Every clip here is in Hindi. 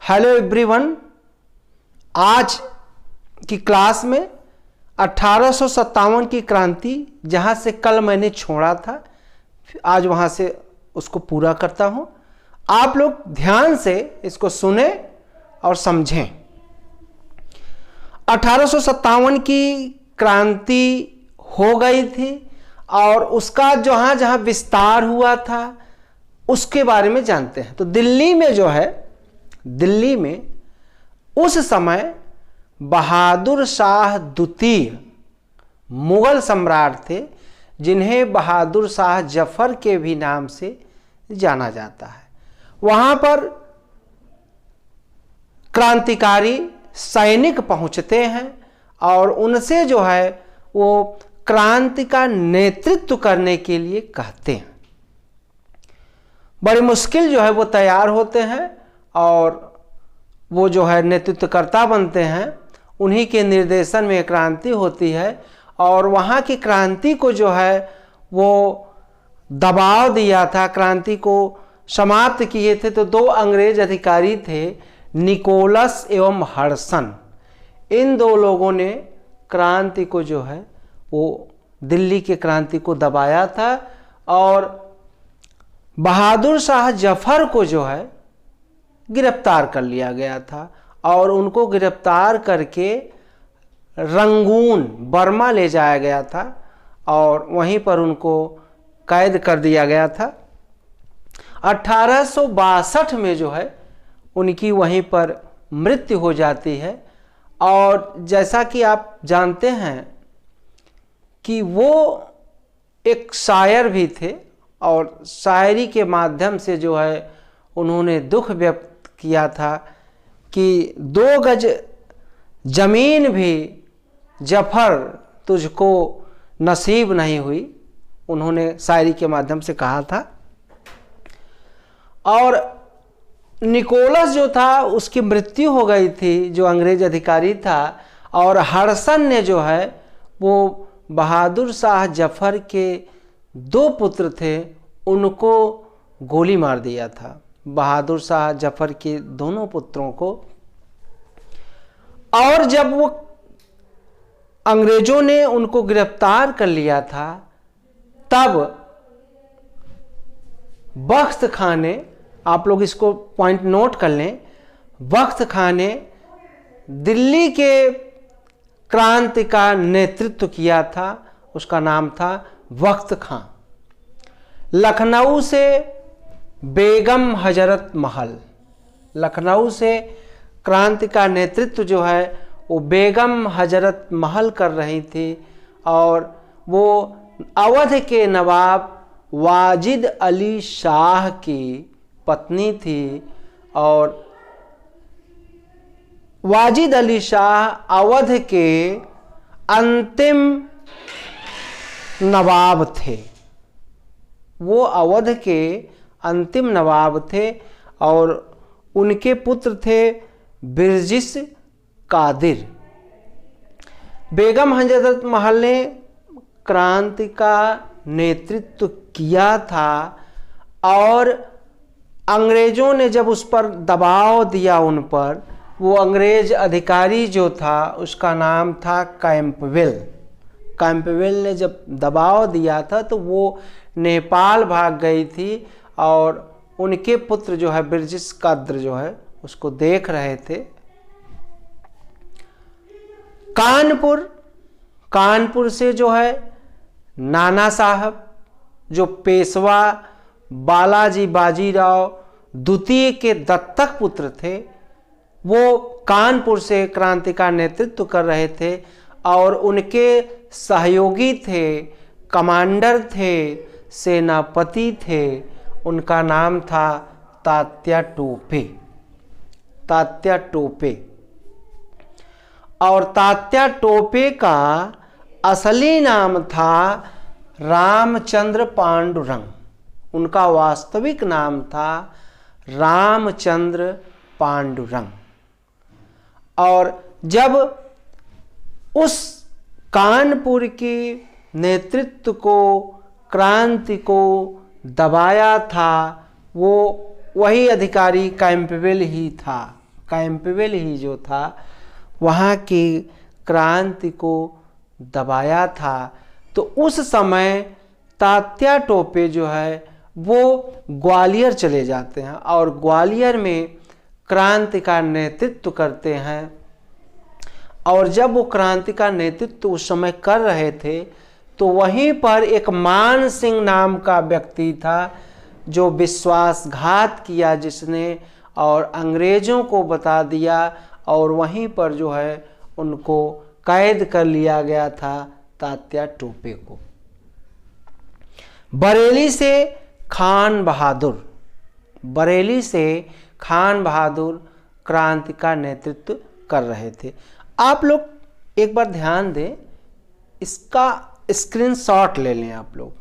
हेलो एवरीवन, आज की क्लास में 1857 की क्रांति जहाँ से कल मैंने छोड़ा था, आज वहाँ से उसको पूरा करता हूँ। आप लोग ध्यान से इसको सुने और समझें। 1857 की क्रांति हो गई थी और उसका जहाँ जहाँ विस्तार हुआ था उसके बारे में जानते हैं। तो दिल्ली में जो है, दिल्ली में उस समय बहादुर शाह द्वितीय मुगल सम्राट थे, जिन्हें बहादुर शाह जफर के भी नाम से जाना जाता है। वहां पर क्रांतिकारी सैनिक पहुंचते हैं और उनसे जो है वो क्रांति का नेतृत्व करने के लिए कहते हैं। बड़ी मुश्किल जो है वो तैयार होते हैं और वो जो है नेतृत्वकर्ता बनते हैं। उन्हीं के निर्देशन में क्रांति होती है और वहाँ की क्रांति को जो है वो दबाव दिया था, क्रांति को समाप्त किए थे। तो दो अंग्रेज अधिकारी थे, निकोलस एवं हडसन। इन दो लोगों ने क्रांति को जो है वो दिल्ली के क्रांति को दबाया था और बहादुर शाह जफर को जो है गिरफ्तार कर लिया गया था और उनको गिरफ्तार करके रंगून बर्मा ले जाया गया था और वहीं पर उनको कैद कर दिया गया था। 1862 में जो है उनकी वहीं पर मृत्यु हो जाती है। और जैसा कि आप जानते हैं कि वो एक शायर भी थे और शायरी के माध्यम से जो है उन्होंने दुख व्यक्त किया था कि 2 गज जमीन भी जफर तुझको नसीब नहीं हुई, उन्होंने शायरी के माध्यम से कहा था। और निकोलस जो था उसकी मृत्यु हो गई थी, जो अंग्रेज अधिकारी था, और हडसन ने जो है वो बहादुर शाह जफर के 2 पुत्र थे, उनको गोली मार दिया था, बहादुर शाह जफर के दोनों पुत्रों को। और जब वो अंग्रेजों ने उनको गिरफ्तार कर लिया था, तब बख्त खां ने, आप लोग इसको पॉइंट नोट कर लें, बख्त खां ने दिल्ली के क्रांति का नेतृत्व किया था। उसका नाम था बख्त खां। लखनऊ से बेगम हजरत महल, लखनऊ से क्रांति का नेतृत्व जो है वो बेगम हजरत महल कर रही थी और वो अवध के नवाब वाजिद अली शाह की पत्नी थी। और वाजिद अली शाह अवध के अंतिम नवाब थे, वो अवध के अंतिम नवाब थे और उनके पुत्र थे बिरजिस कादिर। बेगम हजरत महल ने क्रांति का नेतृत्व किया था और अंग्रेजों ने जब उस पर दबाव दिया, उन पर, वो अंग्रेज अधिकारी जो था उसका नाम था कैंपबेल। कैंपबेल ने जब दबाव दिया था तो वो नेपाल भाग गई थी और उनके पुत्र जो है बिरजिस कादिर जो है उसको देख रहे थे। कानपुर से जो है नाना साहब, जो पेशवा बालाजी बाजीराव द्वितीय के दत्तक पुत्र थे, वो कानपुर से क्रांति का नेतृत्व कर रहे थे और उनके सहयोगी थे, कमांडर थे, सेनापति थे। उनका नाम था तात्या टोपे, तात्या टोपे। और तात्या टोपे का असली नाम था रामचंद्र पांडुरंग। उनका वास्तविक नाम था रामचंद्र पांडुरंग। और जब उस कानपुर की नेतृत्व को, क्रांति को दबाया था, वो वही अधिकारी कैंपबेल ही था। कैंपबेल ही जो था वहाँ की क्रांति को दबाया था। तो उस समय तात्या टोपे जो है वो ग्वालियर चले जाते हैं और ग्वालियर में क्रांति का नेतृत्व करते हैं। और जब वो क्रांति का नेतृत्व उस समय कर रहे थे तो वहीं पर एक मान सिंह नाम का व्यक्ति था जो विश्वासघात किया जिसने, और अंग्रेज़ों को बता दिया और वहीं पर जो है उनको कैद कर लिया गया था तात्या टोपे को। बरेली से खान बहादुर, बरेली से खान बहादुर क्रांति का नेतृत्व कर रहे थे। आप लोग एक बार ध्यान दें, इसका स्क्रीनशॉट ले लें आप लोग।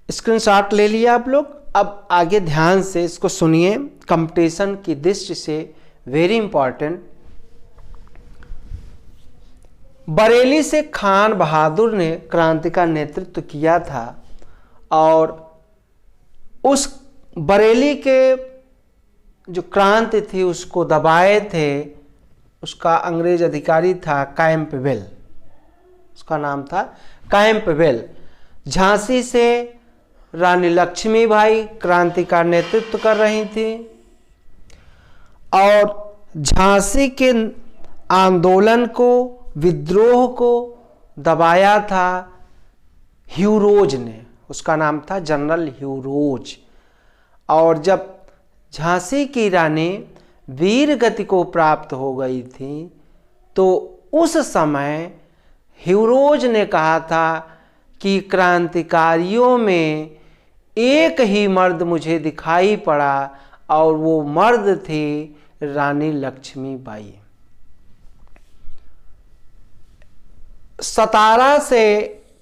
स्क्रीनशॉट ले लिया आप लोग। अब आगे ध्यान से इसको सुनिए, कंपटीशन की दृष्टि से वेरी इंपॉर्टेंट। बरेली से खान बहादुर ने क्रांति का नेतृत्व किया था और उस बरेली के जो क्रांति थी उसको दबाए थे। उसका अंग्रेज अधिकारी था कैंपबेल, उसका नाम था कैंपबेल। झांसी से रानी लक्ष्मीबाई क्रांति का नेतृत्व कर रही थी और झांसी के आंदोलन को, विद्रोह को दबाया था ह्यू रोज ने, उसका नाम था जनरल ह्यू रोज। और जब झांसी की रानी वीर गति को प्राप्त हो गई थी तो उस समय ह्यू रोज ने कहा था कि क्रांतिकारियों में एक ही मर्द मुझे दिखाई पड़ा और वो मर्द थी रानी लक्ष्मीबाई। 17 से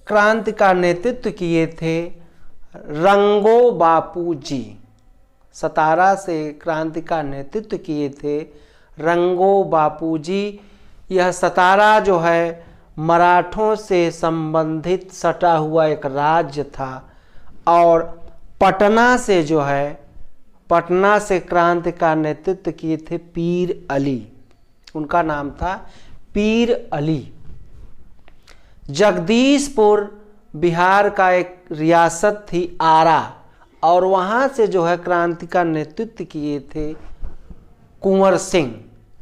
क्रांति का नेतृत्व किए थे रंगो बापूजी। 17 से क्रांति का नेतृत्व किए थे रंगो बापूजी। यह 17 जो है मराठों से संबंधित सटा हुआ एक राज्य था और पटना से जो है, पटना से क्रांति का नेतृत्व किए थे पीर अली, उनका नाम था पीर अली। जगदीशपुर बिहार का एक रियासत थी आरा, और वहाँ से जो है क्रांति का नेतृत्व किए थे कुंवर सिंह।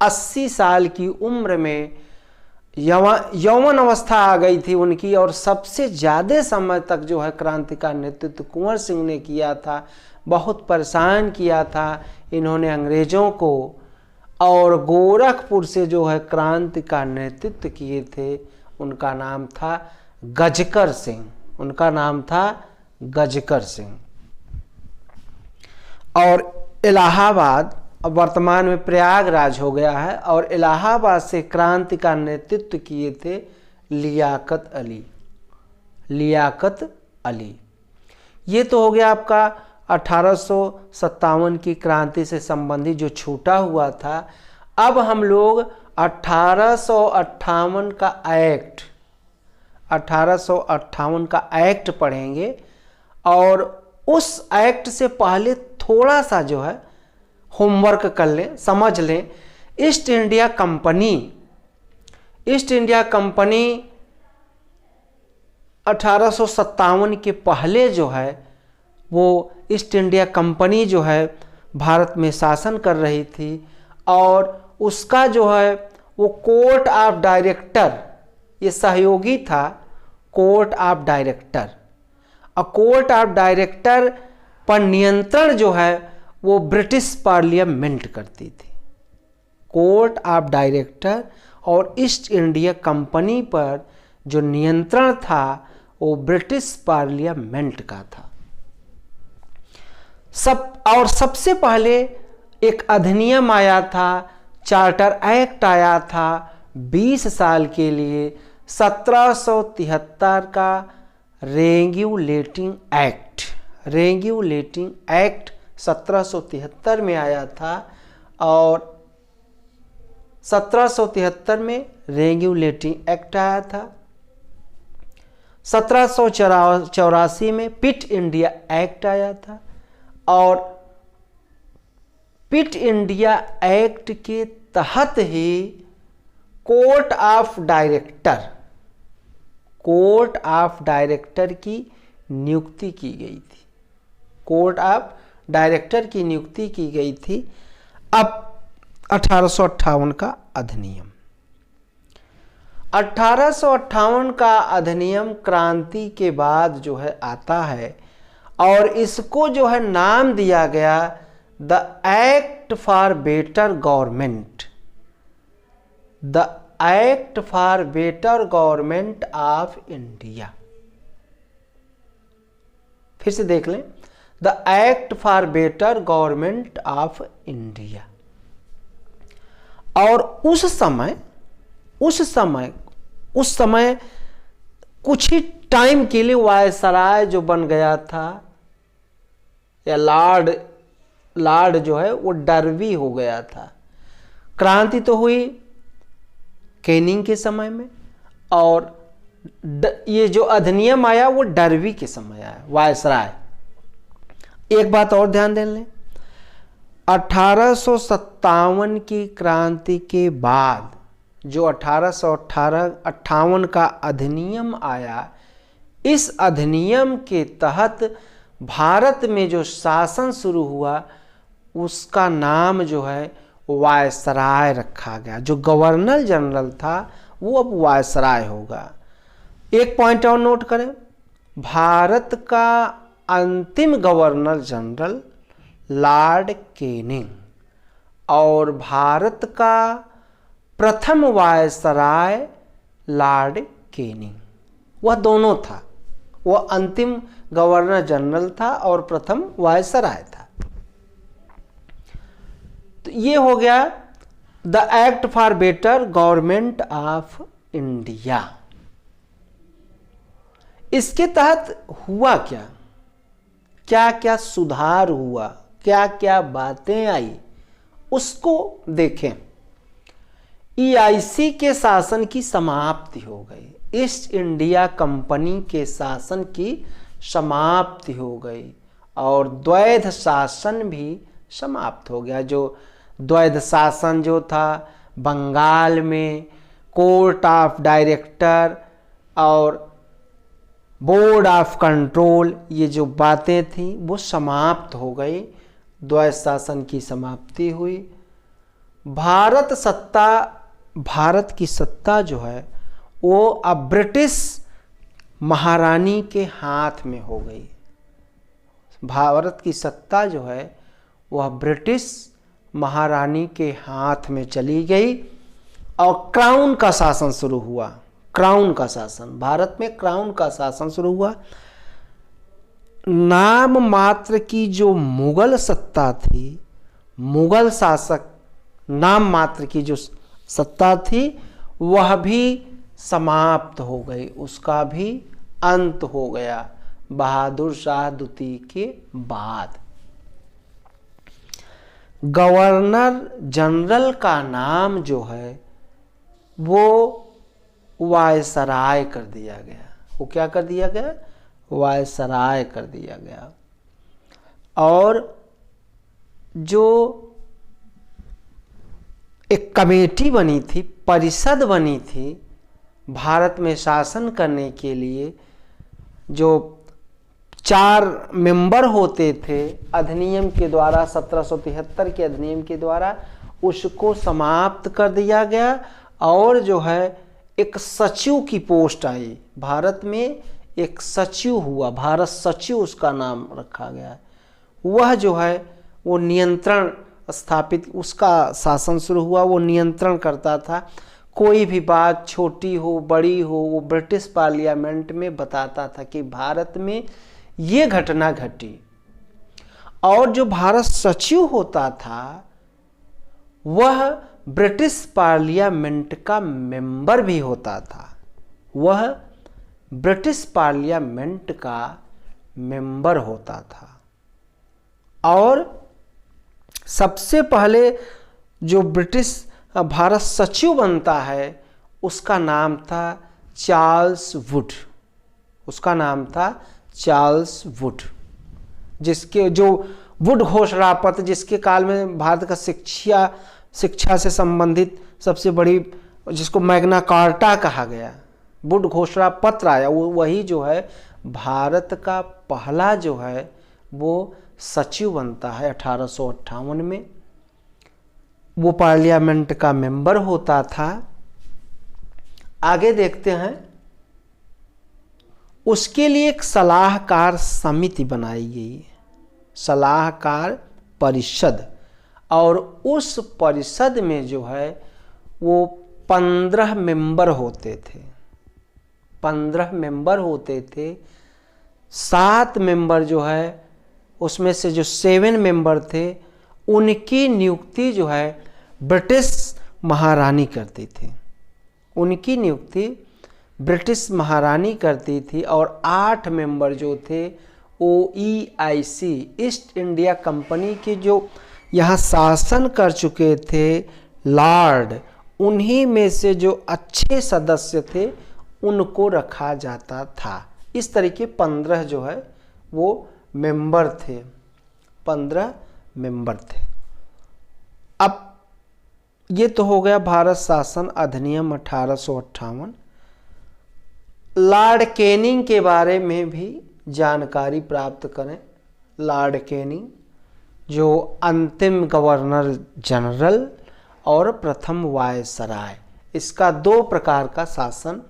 80 साल की उम्र में यौवन अवस्था आ गई थी उनकी और सबसे ज़्यादा समय तक जो है क्रांति का नेतृत्व कुंवर सिंह ने किया था। बहुत परेशान किया था इन्होंने अंग्रेज़ों को, और गोरखपुर से जो है क्रांति का नेतृत्व किए थे उनका नाम था गजकर सिंह, उनका नाम था गजकर सिंह। और इलाहाबाद, अब वर्तमान में प्रयागराज हो गया है, और इलाहाबाद से क्रांति का नेतृत्व किए थे लियाकत अली, लियाकत अली। ये तो हो गया आपका 1857 की क्रांति से संबंधित जो छूटा हुआ था। अब हम लोग 1858 का एक्ट, 1858 का एक्ट पढ़ेंगे, और उस एक्ट से पहले थोड़ा सा जो है होमवर्क कर लें, समझ लें। East India company, east India company 1857 के पहले जो है वो ईस्ट इंडिया कंपनी जो है भारत में शासन कर रही थी, और उसका जो है वो कोर्ट ऑफ डायरेक्टर, ये सहयोगी था कोर्ट ऑफ डायरेक्टर। और कोर्ट ऑफ डायरेक्टर पर नियंत्रण जो है वो ब्रिटिश पार्लियामेंट करती थी। कोर्ट ऑफ डायरेक्टर और ईस्ट इंडिया कंपनी पर जो नियंत्रण था वो ब्रिटिश पार्लियामेंट का था। सबसे पहले एक अधिनियम आया था, चार्टर एक्ट आया था 20 साल के लिए, 1773 का रेगुलेटिंग एक्ट, रेगुलेटिंग एक्ट 1773 में आया था, और 1773 में रेगुलेटिंग एक्ट आया था। 1784 में पिट इंडिया एक्ट आया था। और क्विट इंडिया एक्ट के तहत ही कोर्ट ऑफ डायरेक्टर की नियुक्ति की गई थी। कोर्ट ऑफ डायरेक्टर की नियुक्ति की गई थी। अब 1858 का अधिनियम, 1858 का अधिनियम क्रांति के बाद जो है आता है और इसको जो है नाम दिया गया the act for better government, the act for better government of India. फिर से देख लें, the act for better government of India. और उस समय कुछ ही टाइम के लिए वायसराय जो बन गया था या लॉर्ड जो है वो डर्बी हो गया था। क्रांति तो हुई कैनिंग के समय में और ये जो अधिनियम आया वो डर्बी के समय आया, वायसराय। एक बात और ध्यान दे लें, 1857 की क्रांति के बाद जो 1858 का अधिनियम आया, इस अधिनियम के तहत भारत में जो शासन शुरू हुआ उसका नाम जो है वायसराय रखा गया। जो गवर्नर जनरल था वो अब वायसराय होगा। एक पॉइंट और नोट करें, भारत का अंतिम गवर्नर जनरल लॉर्ड कैनिंग और भारत का प्रथम वायसराय लॉर्ड कैनिंग, वह दोनों था। वह अंतिम गवर्नर जनरल था और प्रथम वायसराय था। तो ये हो गया the act for better government of India. इसके तहत हुआ क्या, क्या क्या सुधार हुआ, क्या क्या बातें आई, उसको देखें। EIC के शासन की समाप्ति हो गई, ईस्ट इंडिया कंपनी के शासन की समाप्ति हो गई और द्वैध शासन भी समाप्त हो गया। जो द्वैध शासन जो था बंगाल में, कोर्ट ऑफ डायरेक्टर और बोर्ड ऑफ कंट्रोल, ये जो बातें थी वो समाप्त हो गई, द्वैध शासन की समाप्ति हुई। भारत की सत्ता जो है वो अब ब्रिटिश महारानी के हाथ में हो गई। भारत की सत्ता जो है वह ब्रिटिश महारानी के हाथ में चली गई और क्राउन का शासन शुरू हुआ। क्राउन का शासन, भारत में क्राउन का शासन शुरू हुआ। नाम मात्र की जो मुगल सत्ता थी, मुगल शासक नाम मात्र की जो सत्ता थी वह भी समाप्त हो गई, उसका भी अंत हो गया बहादुर शाह द्वितीय के बाद। गवर्नर जनरल का नाम जो है वो वायसराय कर दिया गया। वो क्या कर दिया गया, वायसराय कर दिया गया। और जो एक कमेटी बनी थी, परिषद बनी थी भारत में शासन करने के लिए, जो 4 मेंबर होते थे अधिनियम के द्वारा, 1773 के अधिनियम के द्वारा, उसको समाप्त कर दिया गया और जो है एक सचिव की पोस्ट आई। भारत में एक सचिव हुआ, भारत सचिव उसका नाम रखा गया। वह जो है वो नियंत्रण स्थापित, उसका शासन शुरू हुआ, वो नियंत्रण करता था। कोई भी बात छोटी हो बड़ी हो वो ब्रिटिश पार्लियामेंट में बताता था कि भारत में ये घटना घटी। और जो भारत सचिव होता था वह ब्रिटिश पार्लियामेंट का मेंबर भी होता था, वह ब्रिटिश पार्लियामेंट का मेंबर होता था। और सबसे पहले जो ब्रिटिश भारत सचिव बनता है उसका नाम था चार्ल्स वुड, उसका नाम था चार्ल्स वुड, जिसके जो वुड घोषणापत्र, जिसके काल में भारत का शिक्षा से संबंधित सबसे बड़ी, जिसको मैग्ना कार्टा कहा गया, वुड घोषणा पत्र आया, वही जो है भारत का पहला जो है वो सचिव बनता है 1858 में। वो पार्लियामेंट का मेंबर होता था। आगे देखते हैं, उसके लिए एक सलाहकार समिति बनाई गई, सलाहकार परिषद, और उस परिषद में जो है वो 15 मेंबर होते थे, 15 मेंबर होते थे। 7 मेंबर जो है उसमें से जो 7 मेंबर थे उनकी नियुक्ति जो है ब्रिटिश महारानी करती थी, उनकी नियुक्ति ब्रिटिश महारानी करती थी। और 8 मेंबर जो थे OEIC, ईस्ट इंडिया कंपनी के जो यहाँ शासन कर चुके थे लॉर्ड, उन्हीं में से जो अच्छे सदस्य थे उनको रखा जाता था। इस तरीके 15 जो है वो मेंबर थे, 15 मेंबर थे। अब ये तो हो गया भारत शासन अधिनियम 1858। लॉर्ड कैनिंग के बारे में भी जानकारी प्राप्त करें। लॉर्ड कैनिंग जो अंतिम गवर्नर जनरल और प्रथम वायसराय, इसका 2 प्रकार का शासन,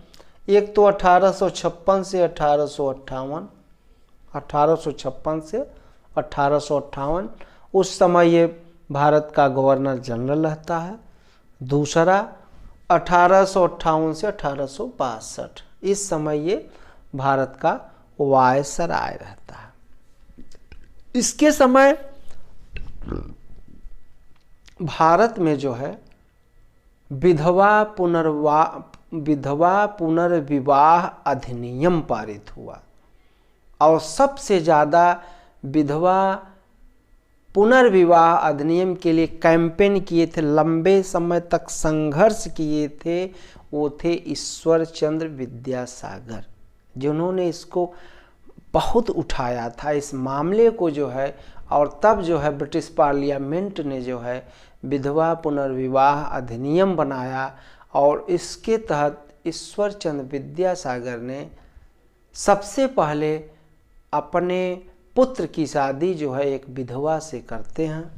एक तो 1856 से 1858, 1856 से 1858 उस समय ये भारत का गवर्नर जनरल रहता है। दूसरा 1858 से 1862, इस समय ये भारत का वायसराय रहता है। इसके समय भारत में जो है विधवा पुनर्विवाह अधिनियम पारित हुआ, और सबसे ज़्यादा विधवा पुनर्विवाह अधिनियम के लिए कैंपेन किए थे, लंबे समय तक संघर्ष किए थे, वो थे ईश्वर चंद्र विद्यासागर, जिन्होंने इसको बहुत उठाया था इस मामले को जो है। और तब जो है ब्रिटिश पार्लियामेंट ने जो है विधवा पुनर्विवाह अधिनियम बनाया, और इसके तहत ईश्वर चंद्र विद्यासागर ने सबसे पहले अपने पुत्र की शादी जो है एक विधवा से करते हैं।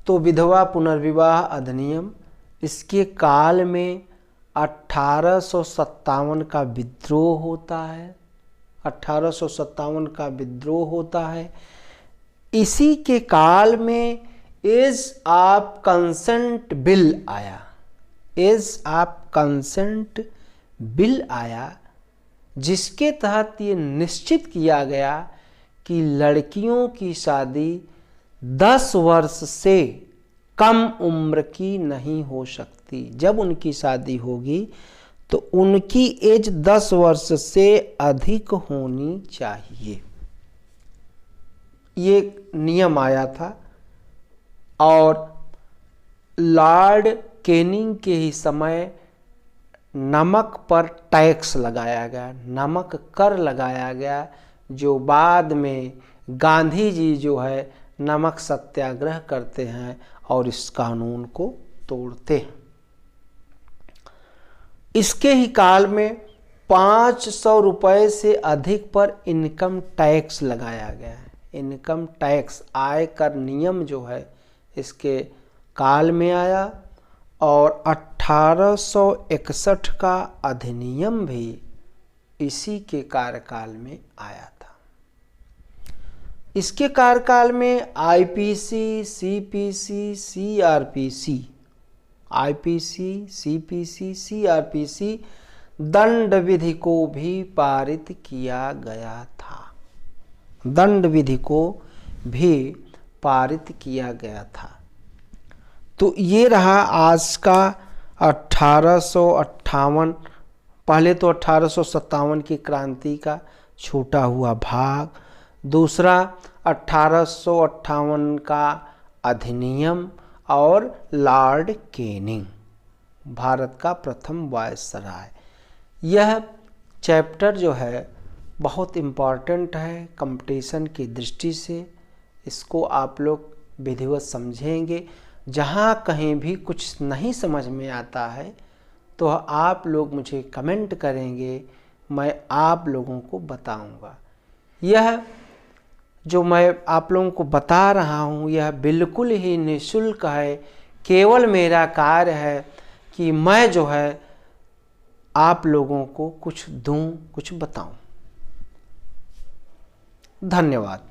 तो विधवा पुनर्विवाह अधिनियम, इसके काल में 1857 का विद्रोह होता है, 1857 का विद्रोह होता है। इसी के काल में एज ऑफ कंसेंट बिल आया, एज ऑफ कंसेंट बिल आया, जिसके तहत ये निश्चित किया गया कि लड़कियों की शादी 10 वर्ष से कम उम्र की नहीं हो सकती। जब उनकी शादी होगी तो उनकी एज 10 वर्ष से अधिक होनी चाहिए, ये नियम आया था। और लॉर्ड कैनिंग के ही समय नमक पर टैक्स लगाया गया, नमक कर लगाया गया, जो बाद में गांधी जी जो है नमक सत्याग्रह करते हैं और इस कानून को तोड़ते हैं। इसके ही काल में 500 रुपये से अधिक पर इनकम टैक्स लगाया गया है। इनकम टैक्स, आयकर नियम जो है इसके काल में आया, और 1861 का अधिनियम भी इसी के कार्यकाल में आया था। इसके कार्यकाल में IPC, CPC, CrPC, IPC, CPC, CrPC दंड विधि को भी पारित किया गया था, दंड विधि को भी पारित किया गया था। तो ये रहा आज का 1858, पहले तो 1857 की क्रांति का छूटा हुआ भाग, दूसरा 1858 का अधिनियम और लॉर्ड कैनिंग, भारत का प्रथम वायसराय। यह चैप्टर जो है बहुत इम्पॉर्टेंट है कंपटीशन की दृष्टि से। इसको आप लोग विधिवत समझेंगे। जहाँ कहीं भी कुछ नहीं समझ में आता है तो आप लोग मुझे कमेंट करेंगे, मैं आप लोगों को बताऊंगा। यह जो मैं आप लोगों को बता रहा हूँ यह बिल्कुल ही निःशुल्क है। केवल मेरा कार्य है कि मैं जो है आप लोगों को कुछ दूं, कुछ बताऊं। धन्यवाद।